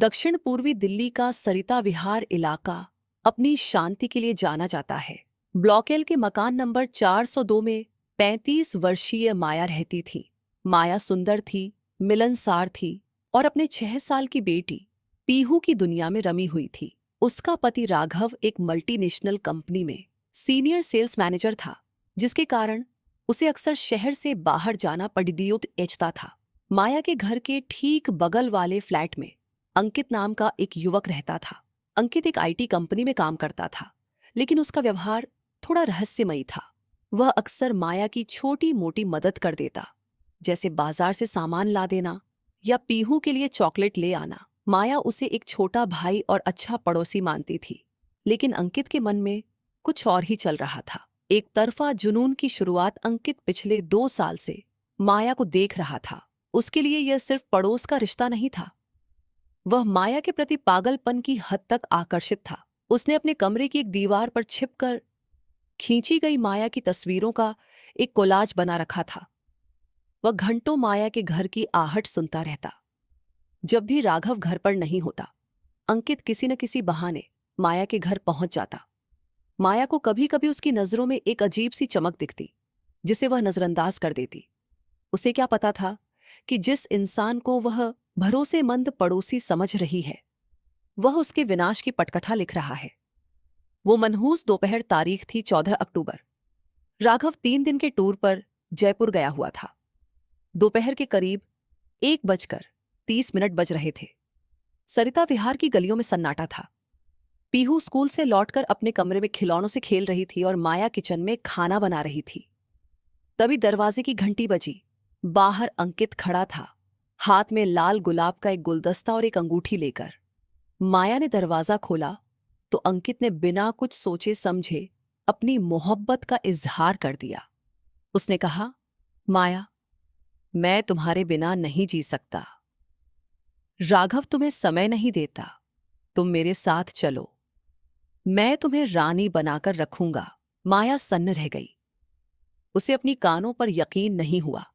दक्षिण पूर्वी दिल्ली का सरिता विहार इलाका अपनी शांति के लिए जाना जाता है। ब्लॉक एल के मकान नंबर 402 में 35 वर्षीय माया रहती थी। माया सुंदर थी, मिलनसार थी और अपने 6 साल की बेटी पीहू की दुनिया में रमी हुई थी। उसका पति राघव एक मल्टीनेशनल कंपनी में सीनियर सेल्स मैनेजर था, जिसके कारण उसे अक्सर शहर से बाहर जाना पड़ता था। माया के घर के ठीक बगल वाले फ्लैट में अंकित नाम का एक युवक रहता था। अंकित एक आईटी कंपनी में काम करता था, लेकिन उसका व्यवहार थोड़ा रहस्यमयी था। वह अक्सर माया की छोटी मोटी मदद कर देता, जैसे बाजार से सामान ला देना या पीहू के लिए चॉकलेट ले आना। माया उसे एक छोटा भाई और अच्छा पड़ोसी मानती थी, लेकिन अंकित के मन में कुछ और ही चल रहा था। एक तरफा जुनून की शुरुआत अंकित पिछले 2 साल से माया को देख रहा था। उसके लिए यह सिर्फ पड़ोस का रिश्ता नहीं था, वह माया के प्रति पागलपन की हद तक आकर्षित था। उसने अपने कमरे की एक दीवार पर छिपकर खींची गई माया की तस्वीरों का एक कोलाज बना रखा था। वह घंटों माया के घर की आहट सुनता रहता। जब भी राघव घर पर नहीं होता, अंकित किसी न किसी बहाने माया के घर पहुंच जाता। माया को कभी कभी उसकी नजरों में एक अजीब सी चमक दिखती, जिसे वह नजरअंदाज कर देती। उसे क्या पता था कि जिस इंसान को वह भरोसेमंद पड़ोसी समझ रही है, वह उसके विनाश की पटकथा लिख रहा है। वो मनहूस दोपहर, तारीख थी 14 अक्टूबर। राघव 3 दिन के टूर पर जयपुर गया हुआ था। दोपहर के करीब 1:30 बज रहे थे। सरिता विहार की गलियों में सन्नाटा था। पीहू स्कूल से लौटकर अपने कमरे में खिलौनों से खेल रही थी और माया किचन में खाना बना रही थी। तभी दरवाजे की घंटी बजी। बाहर अंकित खड़ा था, हाथ में लाल गुलाब का एक गुलदस्ता और एक अंगूठी लेकर। माया ने दरवाजा खोला तो अंकित ने बिना कुछ सोचे समझे अपनी मोहब्बत का इजहार कर दिया। उसने कहा, माया, मैं तुम्हारे बिना नहीं जी सकता। राघव तुम्हें समय नहीं देता, तुम मेरे साथ चलो, मैं तुम्हें रानी बनाकर रखूंगा। माया सन्न रह गई। उसे अपनी कानों पर यकीन नहीं हुआ।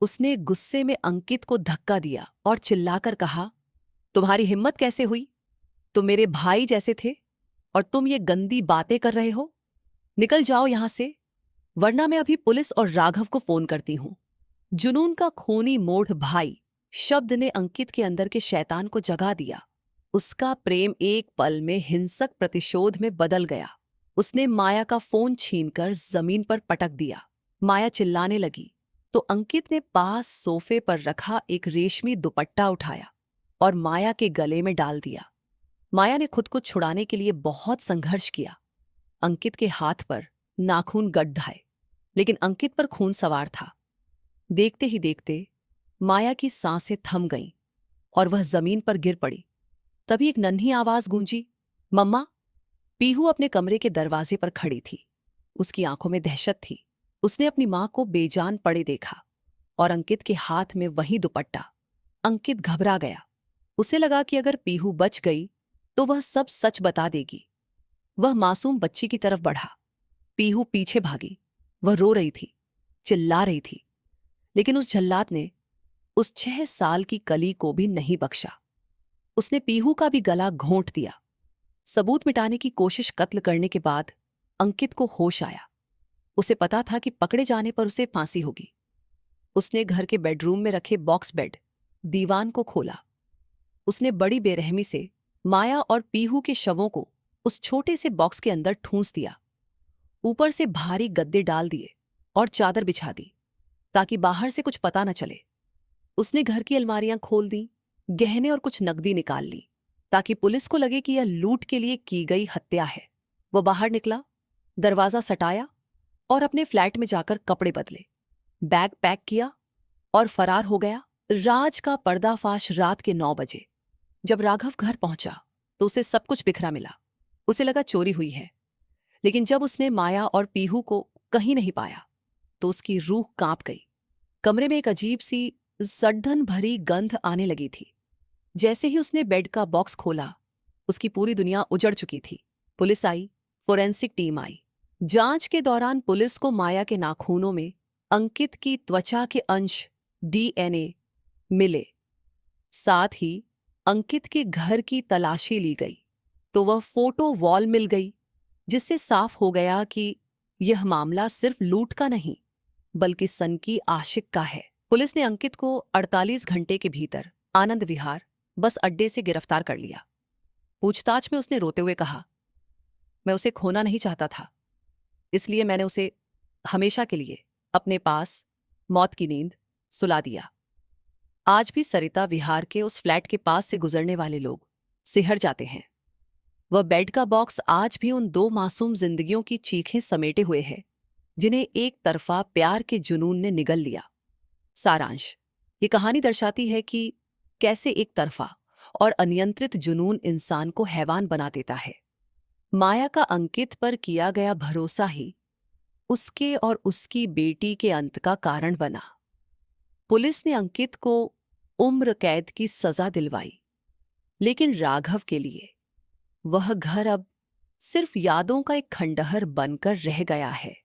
उसने गुस्से में अंकित को धक्का दिया और चिल्लाकर कहा, तुम्हारी हिम्मत कैसे हुई? तुम मेरे भाई जैसे थे और तुम ये गंदी बातें कर रहे हो। निकल जाओ यहां से, वरना मैं अभी पुलिस और राघव को फोन करती हूं। जुनून का खूनी मोढ़ भाई शब्द ने अंकित के अंदर के शैतान को जगा दिया। उसका प्रेम एक पल में हिंसक प्रतिशोध में बदल गया। उसने माया का फोन छीनकर जमीन पर पटक दिया। माया चिल्लाने लगी तो अंकित ने पास सोफे पर रखा एक रेशमी दुपट्टा उठाया और माया के गले में डाल दिया। माया ने खुद को छुड़ाने के लिए बहुत संघर्ष किया। अंकित के हाथ पर नाखून गड्ढाए, लेकिन अंकित पर खून सवार था। देखते ही देखते माया की सांसें थम गईं और वह जमीन पर गिर पड़ी। तभी एक नन्ही आवाज गूंजी, मम्मा। पीहू अपने कमरे के दरवाजे पर खड़ी थी। उसकी आंखों में दहशत थी। उसने अपनी मां को बेजान पड़े देखा और अंकित के हाथ में वही दुपट्टा। अंकित घबरा गया। उसे लगा कि अगर पीहू बच गई तो वह सब सच बता देगी। वह मासूम बच्ची की तरफ बढ़ा। पीहू पीछे भागी। वह रो रही थी, चिल्ला रही थी, लेकिन उस जल्लाद ने उस 6 साल की कली को भी नहीं बख्शा। उसने पीहू का भी गला घोंट दिया। सबूत मिटाने की कोशिश कत्ल करने के बाद अंकित को होश आया। उसे पता था कि पकड़े जाने पर उसे फांसी होगी। उसने घर के बेडरूम में रखे बॉक्स बेड, दीवान को खोला। उसने बड़ी बेरहमी से माया और पीहू के शवों को उस छोटे से बॉक्स के अंदर ठूंस दिया। ऊपर से भारी गद्दे डाल दिए और चादर बिछा दी, ताकि बाहर से कुछ पता न चले। उसने घर की अलमारियां खोल दी, गहने और कुछ नकदी निकाल ली, ताकि पुलिस को लगे कि यह लूट के लिए की गई हत्या है। वह बाहर निकला, दरवाजा सटाया और अपने फ्लैट में जाकर कपड़े बदले, बैग पैक किया और फरार हो गया। राज का पर्दाफाश रात के 9 बजे। जब राघव घर पहुंचा तो उसे सब कुछ बिखरा मिला। उसे लगा चोरी हुई है, लेकिन जब उसने माया और पीहू को कहीं नहीं पाया तो उसकी रूह कांप गई। कमरे में एक अजीब सी सड़धन भरी गंध आने लगी थी। जैसे ही उसने बेड का बॉक्स खोला, उसकी पूरी दुनिया उजड़ चुकी थी। पुलिस आई, फोरेंसिक टीम आई। जांच के दौरान पुलिस को माया के नाखूनों में अंकित की त्वचा के अंश, डीएनए, मिले। साथ ही अंकित के घर की तलाशी ली गई तो वह फोटो वॉल मिल गई, जिससे साफ हो गया कि यह मामला सिर्फ लूट का नहीं बल्कि सन की आशिक का है। पुलिस ने अंकित को 48 घंटे के भीतर आनंद विहार बस अड्डे से गिरफ्तार कर लिया। पूछताछ में उसने रोते हुए कहा, मैं उसे खोना नहीं चाहता था, इसलिए मैंने उसे हमेशा के लिए अपने पास मौत की नींद सुला दिया। आज भी सरिता विहार के उस फ्लैट के पास से गुजरने वाले लोग सिहर जाते हैं। वह बेड का बॉक्स आज भी उन दो मासूम जिंदगियों की चीखें समेटे हुए है जिन्हें एक तरफा प्यार के जुनून ने निगल लिया। सारांश, ये कहानी दर्शाती है कि कैसे एक तरफा और अनियंत्रित जुनून इंसान को हैवान बना देता है। माया का अंकित पर किया गया भरोसा ही उसके और उसकी बेटी के अंत का कारण बना। पुलिस ने अंकित को उम्र कैद की सजा दिलवाई, लेकिन राघव के लिए वह घर अब सिर्फ यादों का एक खंडहर बनकर रह गया है।